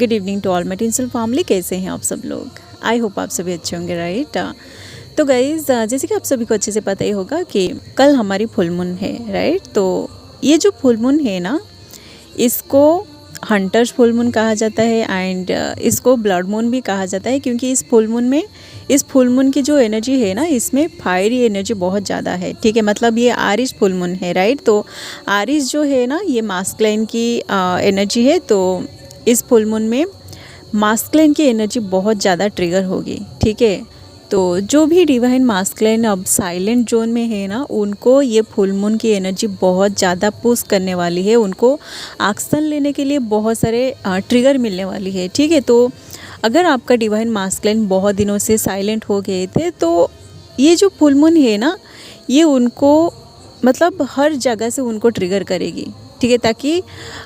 Good evening to all my tinsel family. कैसे हैं आप सब लोग? आई होप आप सभी अच्छे होंगे, राइट। तो गाइज़, जैसे कि आप सभी को अच्छे से पता ही होगा कि कल हमारी फुल मून है, राइट। तो ये जो फुल मून है ना, इसको हंटर्स फुल मून कहा जाता है एंड इसको ब्लड मून भी कहा जाता है, क्योंकि इस फुल मून की जो एनर्जी है ना, इसमें फायरी एनर्जी बहुत ज़्यादा है। ठीक है, मतलब ये आरिश फुल मून है, राइट। तो आरिश जो है ना, ये मास्कुलिन की एनर्जी है। तो इस फुल मून में मास्कुलिन की एनर्जी बहुत ज़्यादा ट्रिगर होगी। ठीक है, तो जो भी डिवाइन मास्कुलिन अब साइलेंट जोन में है ना, उनको ये फुल मून की एनर्जी बहुत ज़्यादा पुश करने वाली है। उनको एक्शन लेने के लिए बहुत सारे ट्रिगर मिलने वाली है। ठीक है, तो अगर आपका डिवाइन मास्कुलिन बहुत दिनों से साइलेंट हो गए थे, तो ये जो फुल मून है ना, ये उनको मतलब हर जगह से उनको ट्रिगर करेगी। ठीक है, ताकि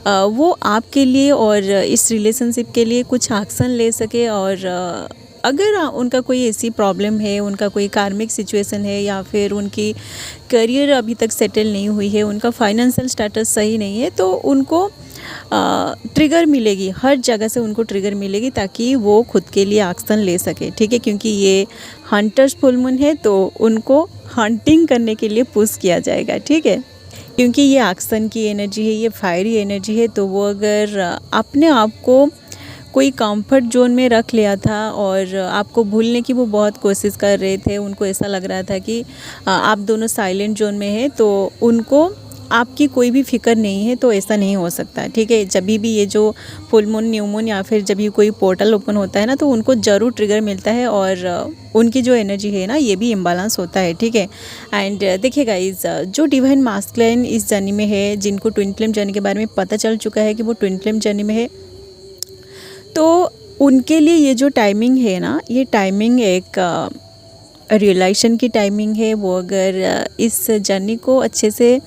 वो आपके लिए और इस रिलेशनशिप के लिए कुछ एक्शन ले सके। और अगर उनका कोई ऐसी प्रॉब्लम है, उनका कोई कार्मिक सिचुएशन है, या फिर उनकी करियर अभी तक सेटल नहीं हुई है, उनका फाइनेंशियल स्टेटस सही नहीं है, तो उनको ट्रिगर मिलेगी, हर जगह से उनको ट्रिगर मिलेगी, ताकि वो खुद के लिए एक्शन ले सके। ठीक है, क्योंकि ये हंटर्स फुल मून है, तो उनको हंटिंग करने के लिए पुश किया जाएगा। ठीक है, क्योंकि ये एक्शन की एनर्जी है, ये फायरी एनर्जी है। तो वो अगर अपने आप को कोई कंफर्ट जोन में रख लिया था और आपको भूलने की वो बहुत कोशिश कर रहे थे, उनको ऐसा लग रहा था कि आप दोनों साइलेंट जोन में हैं, तो उनको आपकी कोई भी फिक्र नहीं है, तो ऐसा नहीं हो सकता। ठीक है, जब भी ये जो फुल मून, न्यू मून, या फिर जब भी कोई पोर्टल ओपन होता है ना, तो उनको ज़रूर ट्रिगर मिलता है और उनकी जो एनर्जी है ना, ये भी इम्बालांस होता है। ठीक है, एंड देखिए गाइज, जो डिवाइन मास्कुलिन इस जर्नी में है, जिनको ट्विन फ्लेम जर्नी के बारे में पता चल चुका है कि वो ट्विन फ्लेम जर्नी में है, तो उनके लिए ये जो टाइमिंग है ना, ये टाइमिंग एक रियलाइजेशन की टाइमिंग है। वो अगर इस जर्नी को अच्छे से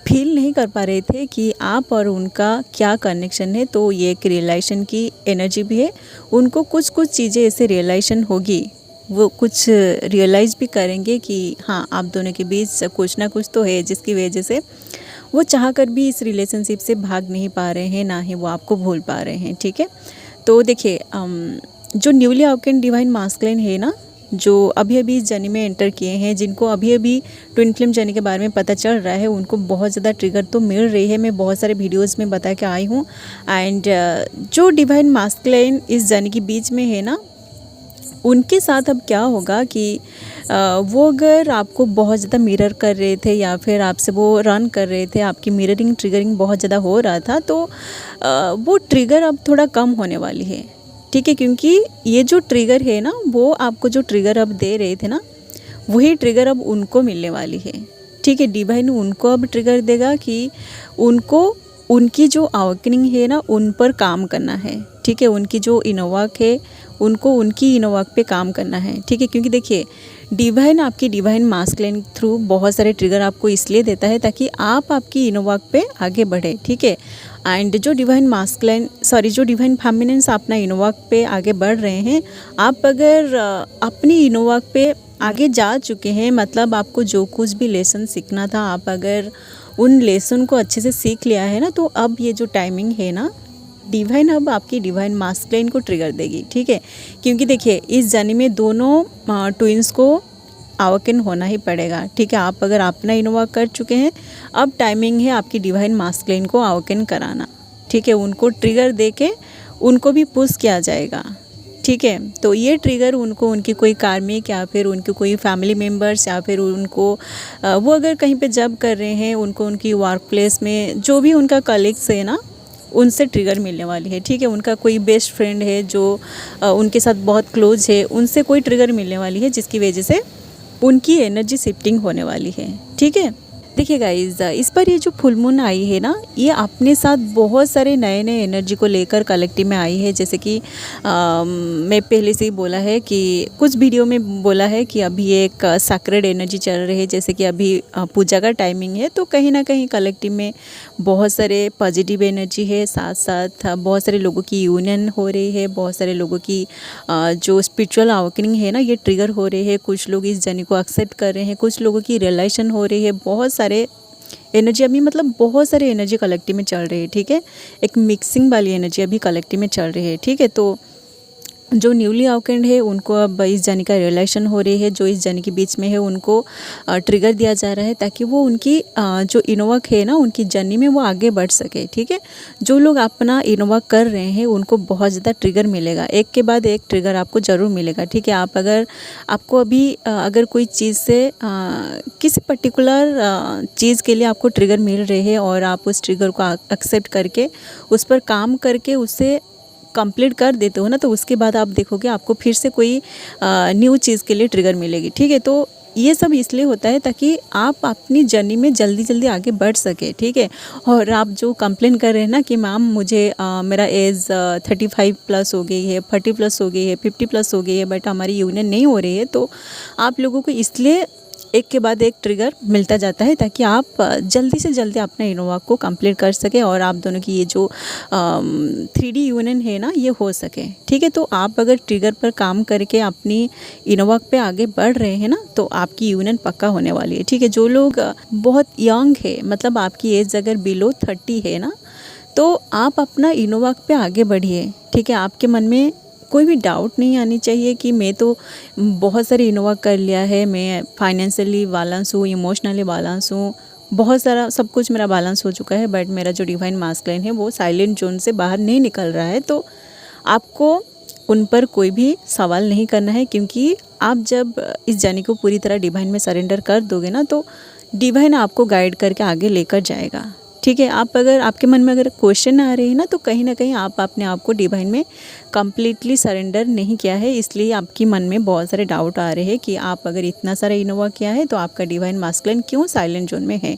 फील नहीं कर पा रहे थे कि आप और उनका क्या कनेक्शन है, तो ये एक रियलाइजेशन की एनर्जी भी है। उनको कुछ कुछ चीज़ें ऐसे रियलाइजेशन होगी, वो कुछ रियलाइज़ भी करेंगे कि हाँ, आप दोनों के बीच कुछ ना कुछ तो है, जिसकी वजह से वो चाह कर भी इस रिलेशनशिप से भाग नहीं पा रहे हैं, ना ही वो आपको भूल पा रहे हैं। ठीक है, तो देखिए, जो न्यूली अवेकन डिवाइन मास्कुलिन है ना, जो अभी अभी इस जर्नी में एंटर किए हैं, जिनको अभी अभी ट्विन फ्लेम जर्नी के बारे में पता चल रहा है, उनको बहुत ज़्यादा ट्रिगर तो मिल रही है। मैं बहुत सारे वीडियोस में बता के आई हूँ। एंड जो डिवाइन मास्कुलिन इस जर्नी के बीच में है ना, उनके साथ अब क्या होगा कि वो अगर आपको बहुत ज़्यादा मिरर कर रहे थे, या फिर आपसे वो रन कर रहे थे, आपकी मिररिंग ट्रिगरिंग बहुत ज़्यादा हो रहा था, तो वो ट्रिगर अब थोड़ा कम होने वाली है। ठीक है, क्योंकि ये जो ट्रिगर है ना, वो आपको जो ट्रिगर अब दे रहे थे ना, वही ट्रिगर अब उनको मिलने वाली है। ठीक है, डिवाइन उनको अब ट्रिगर देगा कि उनको उनकी जो अवेकनिंग है ना, उन पर काम करना है। ठीक है, उनकी जो इनोवाक है, उनको उनकी इनोवाक पे काम करना है। ठीक है, क्योंकि देखिए, डिवाइन आपकी डिवाइन मास्कुलिन थ्रू बहुत सारे ट्रिगर आपको इसलिए देता है ताकि आप आपकी इनोवाक पे आगे बढ़े। ठीक है, एंड जो डिवाइन फेमिनिन्स अपना इनोवाक पे आगे बढ़ रहे हैं, आप अगर अपनी इनोवाक पे आगे जा चुके हैं, मतलब आपको जो कुछ भी लेसन सीखना था, आप अगर उन लेसन को अच्छे से सीख लिया है ना, तो अब ये जो टाइमिंग है ना, डिवाइन अब आपकी डिवाइन मास्कुलिन को ट्रिगर देगी। ठीक है, क्योंकि देखिए, इस जर्नी में दोनों ट्विंस को अवेकन होना ही पड़ेगा। ठीक है, आप अगर अपना इनोवा कर चुके हैं, अब टाइमिंग है आपकी डिवाइन मास्कुलिन को अवेकन कराना। ठीक है, उनको ट्रिगर दे के उनको भी पुश किया जाएगा। ठीक है, तो ये ट्रिगर उनको उनकी कोई कार्मिक, या फिर उनके कोई फैमिली मेम्बर्स, या फिर उनको वो अगर कहीं पे जॉब कर रहे हैं, उनको उनकी वर्क प्लेस में जो भी उनका कलीग्स है ना, उनसे ट्रिगर मिलने वाली है। ठीक है, उनका कोई बेस्ट फ्रेंड है जो उनके साथ बहुत क्लोज है, उनसे कोई ट्रिगर मिलने वाली है, जिसकी वजह से उनकी एनर्जी शिफ्टिंग होने वाली है। ठीक है, देखिए गाइज, इस पर ये जो फुल मून आई है ना, ये अपने साथ बहुत सारे नए नए एनर्जी को लेकर कलेक्टिव में आई है। जैसे कि मैं पहले से ही बोला है कि कुछ वीडियो में बोला है कि अभी एक सैक्रेड एनर्जी चल रही है, जैसे कि अभी पूजा का टाइमिंग है, तो कहीं ना कहीं कलेक्टिव में बहुत सारे पॉजिटिव एनर्जी है, साथ साथ बहुत सारे लोगों की यूनियन हो रही है, बहुत सारे लोगों की जो स्पिरिचुअल अवेकनिंग है ना, ये ट्रिगर हो रही है। कुछ लोग इस जर्नी को एक्सेप्ट कर रहे हैं, कुछ लोगों की रियलाइजेशन हो रही है, बहुत सारे एनर्जी अभी मतलब बहुत सारी एनर्जी कलेक्टिव में चल रही है, ठीक है। एक मिक्सिंग वाली एनर्जी अभी कलेक्टिव में चल रही है, ठीक है। तो जो न्यूली अवेकेंड है उनको अब इस जर्नी का रियलाइजेशन हो रही है, जो इस जर्नी के बीच में है उनको ट्रिगर दिया जा रहा है ताकि वो उनकी जो इनोवर्क है ना उनकी जर्नी में वो आगे बढ़ सके, ठीक है। जो लोग अपना इनोवर्क कर रहे हैं उनको बहुत ज़्यादा ट्रिगर मिलेगा, एक के बाद एक ट्रिगर आपको ज़रूर मिलेगा, ठीक है। आप अगर आपको अभी अगर कोई चीज़ से किसी पर्टिकुलर चीज़ के लिए आपको ट्रिगर मिल रही है और आप उस ट्रिगर को एक्सेप्ट करके उस पर काम करके उससे कंप्लीट कर देते हो ना, तो उसके बाद आप देखोगे आपको फिर से कोई न्यू चीज़ के लिए ट्रिगर मिलेगी, ठीक है। तो ये सब इसलिए होता है ताकि आप अपनी जर्नी में जल्दी जल्दी आगे बढ़ सके, ठीक है। और आप जो कंप्लेन कर रहे हैं ना कि मैम मुझे मेरा एज 35 प्लस हो गई है, 40 प्लस हो गई है, 50 प्लस हो गई है, बट हमारी यूनियन नहीं हो रही है, तो आप लोगों को इसलिए एक के बाद एक ट्रिगर मिलता जाता है ताकि आप जल्दी से जल्दी अपना इनोवा को कंप्लीट कर सके और आप दोनों की ये जो 3D यूनियन है ना ये हो सके, ठीक है। तो आप अगर ट्रिगर पर काम करके अपनी इनोवा पे आगे बढ़ रहे हैं ना तो आपकी यूनियन पक्का होने वाली है, ठीक है। जो लोग बहुत यंग है, मतलब आपकी एज अगर बिलो 30 है ना, तो आप अपना इनोवा पे आगे बढ़िए, ठीक है। आपके मन में कोई भी डाउट नहीं आनी चाहिए कि मैं तो बहुत सारे इनोवा कर लिया है, मैं फाइनेंशियली बैलेंस हूँ, इमोशनली बैलेंस हूँ, बहुत सारा सब कुछ मेरा बैलेंस हो चुका है, बट मेरा जो डिवाइन मास्कुलिन है वो साइलेंट जोन से बाहर नहीं निकल रहा है। तो आपको उन पर कोई भी सवाल नहीं करना है, क्योंकि आप जब इस जर्नी को पूरी तरह डिवाइन में सरेंडर कर दोगे ना तो डिवाइन आपको गाइड करके आगे लेकर जाएगा, ठीक है। आप अगर आपके मन में अगर क्वेश्चन आ रहे हैं ना तो कहीं ना कहीं आप अपने आप को डिवाइन में कम्प्लीटली सरेंडर नहीं किया है, इसलिए आपके मन में बहुत सारे डाउट आ रहे हैं कि आप अगर इतना सारा इनोवा किया है तो आपका डिवाइन मास्कुलिन क्यों साइलेंट जोन में है,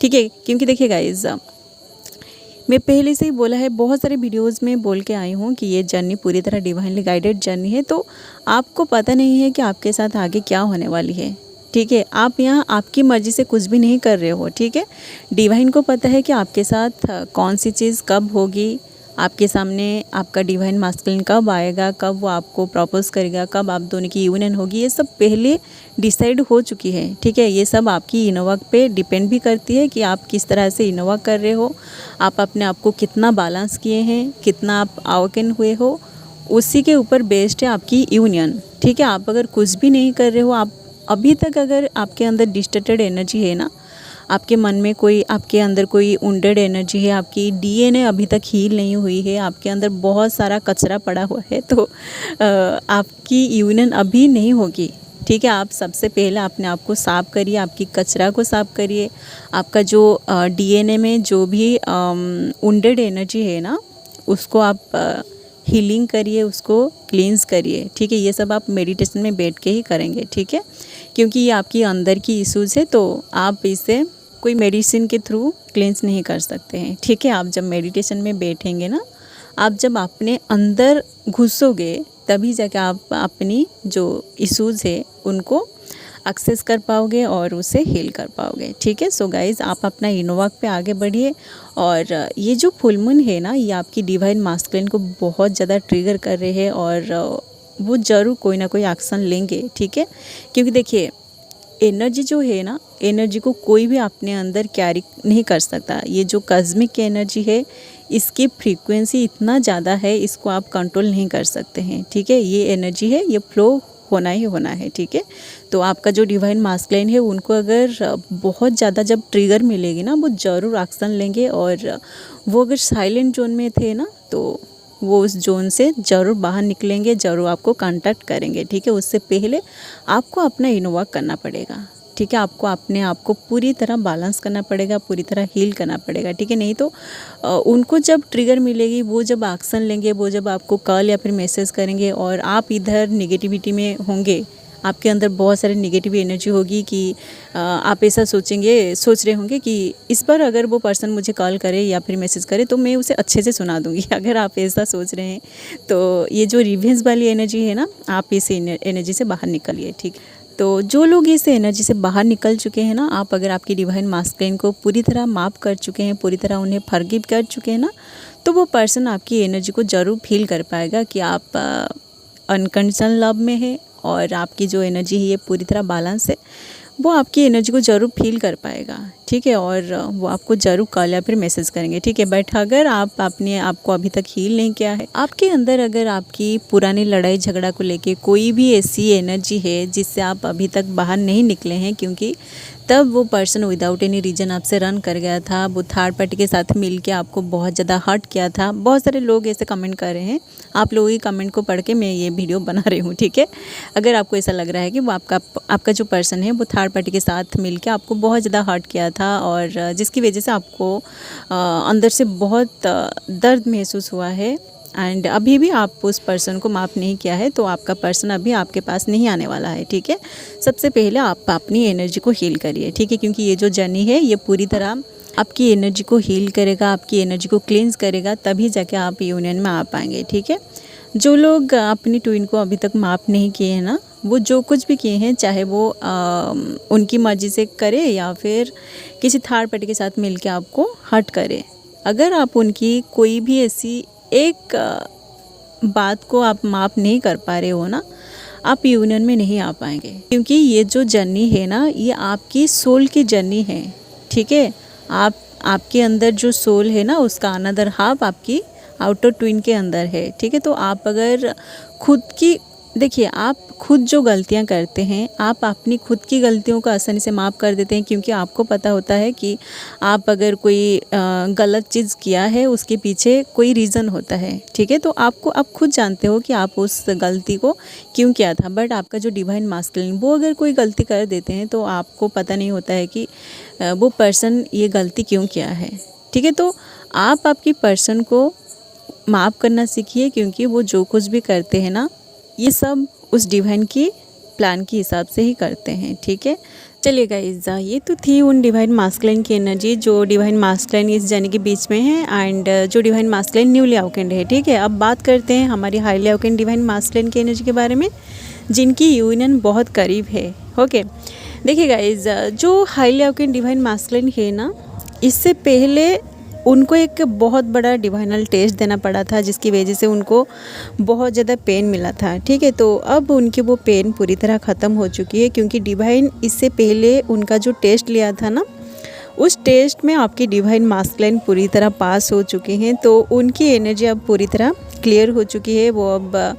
ठीक है। क्योंकि देखिए गाइज, मैं पहले से ही बोला है, बहुत सारे वीडियोस में बोल के आई हूँ कि ये जर्नी पूरी तरह डिवाइनली गाइडेड जर्नी है, तो आपको पता नहीं है कि आपके साथ आगे क्या होने वाली है, ठीक है। आप यहाँ आपकी मर्ज़ी से कुछ भी नहीं कर रहे हो, ठीक है। डिवाइन को पता है कि आपके साथ कौन सी चीज़ कब होगी, आपके सामने आपका डिवाइन मास्कुलिन कब आएगा, कब वो आपको प्रपोज करेगा, कब आप दोनों की यूनियन होगी, ये सब पहले डिसाइड हो चुकी है, ठीक है। ये सब आपकी इनोवा पे डिपेंड भी करती है कि आप किस तरह से इनोवा कर रहे हो, आप अपने आप को कितना बैलेंस किए हैं, कितना आप अवेकन हुए हो, उसी के ऊपर बेस्ड है आपकी यूनियन, ठीक है। आप अगर कुछ भी नहीं कर रहे हो, आप अभी तक अगर आपके अंदर डिस्टर्टेड एनर्जी है ना, आपके मन में कोई, आपके अंदर कोई वुंडेड एनर्जी है, आपकी डीएनए अभी तक हील नहीं हुई है, आपके अंदर बहुत सारा कचरा पड़ा हुआ है, तो आपकी यूनियन अभी नहीं होगी, ठीक है। आप सबसे पहले अपने आप को साफ़ करिए, आपकी कचरा को साफ़ करिए, आपका जो डीएनए में जो भी वुंडेड एनर्जी है ना उसको आप हीलिंग करिए, उसको क्लींस करिए, ठीक है। ये सब आप मेडिटेशन में बैठ के ही करेंगे, ठीक है, क्योंकि ये आपकी अंदर की इश्यूज़ है, तो आप इसे कोई मेडिसिन के थ्रू क्लींस नहीं कर सकते हैं, ठीक है। आप जब मेडिटेशन में बैठेंगे ना, आप जब अपने अंदर घुसोगे तभी जाके आप अपनी जो इश्यूज़ है उनको एक्सेस कर पाओगे और उसे हील कर पाओगे, ठीक है। सो गाइज़, आप अपना इनोवा पे आगे बढ़िए, और ये जो फुल मून है ना ये आपकी डिवाइन मास्कुलिन को बहुत ज़्यादा ट्रिगर कर रहे हैं और वो ज़रूर कोई ना कोई एक्शन लेंगे, ठीक है। क्योंकि देखिए, एनर्जी जो है ना, एनर्जी को कोई भी अपने अंदर कैरी नहीं कर सकता। ये जो कॉस्मिक एनर्जी है इसकी फ्रीक्वेंसी इतना ज़्यादा है, इसको आप कंट्रोल नहीं कर सकते हैं, ठीक है। ये एनर्जी है, ये फ्लो होना ही होना है, ठीक है। तो आपका जो डिवाइन मास्कुलिन है उनको अगर बहुत ज़्यादा जब ट्रिगर मिलेगी ना वो ज़रूर एक्शन लेंगे, और वो अगर साइलेंट जोन में थे ना तो वो उस जोन से ज़रूर बाहर निकलेंगे, ज़रूर आपको कांटेक्ट करेंगे, ठीक है। उससे पहले आपको अपना इनोवा करना पड़ेगा, ठीक है। आपको अपने आप को पूरी तरह बैलेंस करना पड़ेगा, पूरी तरह हील करना पड़ेगा, ठीक है। नहीं तो उनको जब ट्रिगर मिलेगी, वो जब एक्शन लेंगे, वो जब आपको कॉल या फिर मैसेज करेंगे और आप इधर निगेटिविटी में होंगे, आपके अंदर बहुत सारी निगेटिव एनर्जी होगी कि आप ऐसा सोच रहे होंगे कि इस बार अगर वो पर्सन मुझे कॉल करे या फिर मैसेज करे तो मैं उसे अच्छे से सुना दूंगी। अगर आप ऐसा सोच रहे हैं तो ये जो रिवेंज वाली एनर्जी है ना, आप इस एनर्जी से बाहर निकलिए, ठीक। तो जो लोग इस एनर्जी से बाहर निकल चुके हैं ना, आप अगर आपकी डिवाइन मास्कुलिन को पूरी तरह माफ़ कर चुके हैं, पूरी तरह उन्हें फॉरगिव कर चुके हैं ना, तो वो पर्सन आपकी एनर्जी को ज़रूर फील कर पाएगा कि आप अनकंडीशनल लव में है और आपकी जो एनर्जी है ये पूरी तरह बैलेंस है। वो आपकी एनर्जी को ज़रूर फील कर पाएगा, ठीक है, और वो आपको ज़रूर कॉल या फिर मैसेज करेंगे, ठीक है। बट अगर आप अपने आप को अभी तक हील नहीं किया है, आपके अंदर अगर आपकी पुरानी लड़ाई झगड़ा को लेके कोई भी ऐसी एनर्जी है जिससे आप अभी तक बाहर नहीं निकले हैं, क्योंकि तब वो पर्सन विदाउट एनी रीज़न आपसे रन कर गया था, वो थर्ड पार्टी के साथ मिलके आपको बहुत ज़्यादा हर्ट किया था। बहुत सारे लोग ऐसे कमेंट कर रहे हैं, आप लोगों की कमेंट को पढ़ के मैं ये वीडियो बना रही हूँ, ठीक है। अगर आपको ऐसा लग रहा है कि वो आपका जो पर्सन है वो थर्ड पार्टी के साथ मिलके आपको बहुत ज़्यादा हर्ट किया था और जिसकी वजह से आपको अंदर से बहुत दर्द महसूस हुआ है एंड अभी भी आप उस पर्सन को माफ़ नहीं किया है, तो आपका पर्सन अभी आपके पास नहीं आने वाला है, ठीक है। सबसे पहले आप अपनी एनर्जी को हील करिए, ठीक है, क्योंकि ये जो जर्नी है ये पूरी तरह आपकी एनर्जी को हील करेगा, आपकी एनर्जी को क्लींस करेगा, तभी जाके आप यूनियन में आ पाएंगे, ठीक है। जो लोग अपनी ट्विन को अभी तक माफ़ नहीं किए हैं ना, वो जो कुछ भी किए हैं, चाहे वो उनकी मर्ज़ी से करे या फिर किसी थर्ड पार्टी के साथ मिलके आपको हर्ट करे, अगर आप उनकी कोई भी ऐसी एक बात को आप माफ़ नहीं कर पा रहे हो ना, आप यूनियन में नहीं आ पाएंगे, क्योंकि ये जो जर्नी है ना, ये आपकी सोल की जर्नी है, ठीक है। आपके अंदर जो सोल है ना, उसका अनदर हाफ आपकी आउटर ट्विन के अंदर है, ठीक है। तो आप अगर खुद की देखिए, आप खुद जो गलतियां करते हैं, आप अपनी खुद की गलतियों को आसानी से माफ़ कर देते हैं, क्योंकि आपको पता होता है कि आप अगर कोई गलत चीज़ किया है उसके पीछे कोई रीज़न होता है, ठीक है। तो आप खुद जानते हो कि आप उस गलती को क्यों किया था। बट आपका जो डिवाइन मास्कुलिन वो अगर कोई गलती कर देते हैं तो आपको पता नहीं होता है कि वो पर्सन ये गलती क्यों किया है, ठीक है। तो आप आपकी पर्सन को माफ़ करना सीखिए, क्योंकि वो जो कुछ भी करते हैं ना, ये सब उस डिवाइन की प्लान के हिसाब से ही करते हैं, ठीक है। चलिए गाइस, ये तो थी उन डिवाइन मास्कुलिन की एनर्जी जो डिवाइन मास्कुलिन इस जर्नी के बीच में है एंड जो डिवाइन मास्कुलिन न्यूली अवेकेंड है, ठीक है। अब बात करते हैं हमारी हाईली अवेकेंड डिवाइन मास्कुलिन की एनर्जी के बारे में, जिनकी यूनियन बहुत करीब है, ओके। देखिए गाइस, जो हाईली अवेकेंड डिवाइन मास्कुलिन है ना, इससे पहले उनको एक बहुत बड़ा डिवाइनल टेस्ट देना पड़ा था, जिसकी वजह से उनको बहुत ज़्यादा पेन मिला था, ठीक है। तो अब उनकी वो पेन पूरी तरह ख़त्म हो चुकी है, क्योंकि डिवाइन इससे पहले उनका जो टेस्ट लिया था ना, उस टेस्ट में आपकी डिवाइन मास्कुलिन पूरी तरह पास हो चुके हैं। तो उनकी एनर्जी अब पूरी तरह क्लियर हो चुकी है, वो अब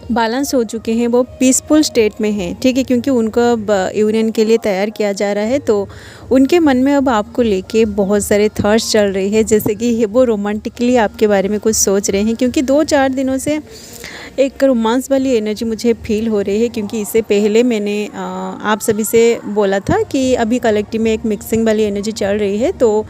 बैलेंस हो चुके हैं, वो पीसफुल स्टेट में हैं, ठीक है। क्योंकि उनको अब यूनियन के लिए तैयार किया जा रहा है, तो उनके मन में अब आपको लेके बहुत सारे थॉट्स चल रहे हैं, जैसे कि वो रोमांटिकली आपके बारे में कुछ सोच रहे हैं, क्योंकि 2-4 दिनों से एक रोमांस वाली एनर्जी मुझे फील हो रही है। क्योंकि इससे पहले मैंने आप सभी से बोला था कि अभी कलेक्टिव में एक मिक्सिंग वाली एनर्जी चल रही है, तो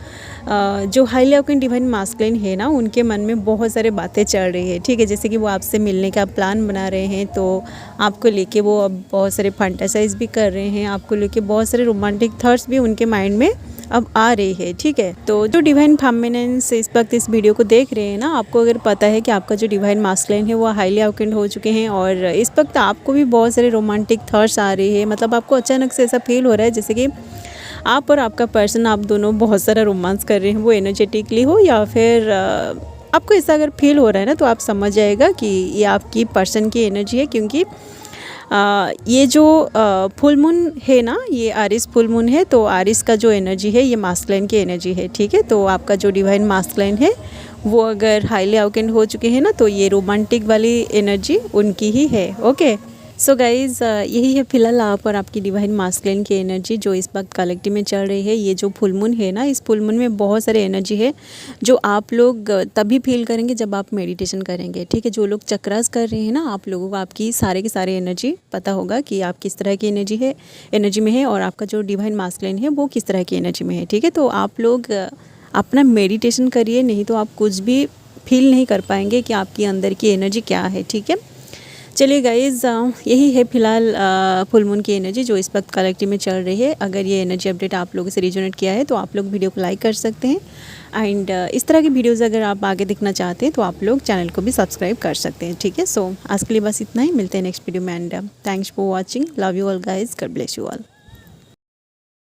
जो हाईली अवेकेंड डिवाइन मास्कुलिन है ना, उनके मन में बहुत सारे बातें चल रही है, ठीक है। जैसे कि वो आपसे मिलने का प्लान बना रहे हैं, तो आपको लेके वो अब बहुत सारे फंटासाइज भी कर रहे हैं, आपको लेके बहुत सारे रोमांटिक थॉट्स भी उनके माइंड में अब आ रही है, ठीक है। तो जो डिवाइन फेमिनिन्स इस वक्त इस वीडियो को देख रहे हैं ना, आपको अगर पता है कि आपका जो डिवाइन मास्कुलिन है वो हाईली अवेकेंड हो चुके हैं और इस वक्त आपको भी बहुत सारे रोमांटिक थॉट्स आ रहे हैं, मतलब आपको अचानक से ऐसा फील हो रहा है जैसे कि आप और आपका पर्सन, आप दोनों बहुत सारा रोमांस कर रहे हैं, वो एनर्जेटिकली हो या फिर आपको ऐसा अगर फील हो रहा है ना, तो आप समझ जाएगा कि ये आपकी पर्सन की एनर्जी है। क्योंकि ये जो फुल मून है ना, ये आरिस फुल मून है, तो आरिस का जो एनर्जी है ये मास्कुलिन की एनर्जी है, ठीक है। तो आपका जो डिवाइन मास्कुलिन है वो अगर हाईली अवेकेंड हो चुके हैं ना, तो ये रोमांटिक वाली एनर्जी उनकी ही है, ओके। सो गाइज़, यही है फिलहाल आप और आपकी डिवाइन मास्कुलिन की एनर्जी जो इस वक्त कलेक्टिव में चल रही है। ये जो फुल मून है ना, इस फुल मून में बहुत सारे एनर्जी है जो आप लोग तभी फील करेंगे जब आप मेडिटेशन करेंगे, ठीक है। जो लोग चक्रास कर रहे हैं ना, आप लोगों को आपकी सारे के सारे एनर्जी पता होगा कि आप किस तरह की एनर्जी में है और आपका जो डिवाइन मास्कुलिन है वो किस तरह की एनर्जी में है, ठीक है। तो आप लोग अपना मेडिटेशन करिए, नहीं तो आप कुछ भी फील नहीं कर पाएंगे कि आपकी अंदर की एनर्जी क्या है, ठीक है। चलिए गाइज़, यही है फिलहाल फुल मून की एनर्जी जो इस वक्त कलेक्टिव में चल रही है। अगर ये एनर्जी अपडेट आप लोगों से रिजोनेट किया है तो आप लोग वीडियो को लाइक कर सकते हैं एंड इस तरह की वीडियोस अगर आप आगे देखना चाहते हैं तो आप लोग चैनल को भी सब्सक्राइब कर सकते हैं, ठीक है। सो आज के लिए बस इतना ही, मिलते हैं नेक्स्ट वीडियो में and thanks for watching, love you all guys, God bless you all.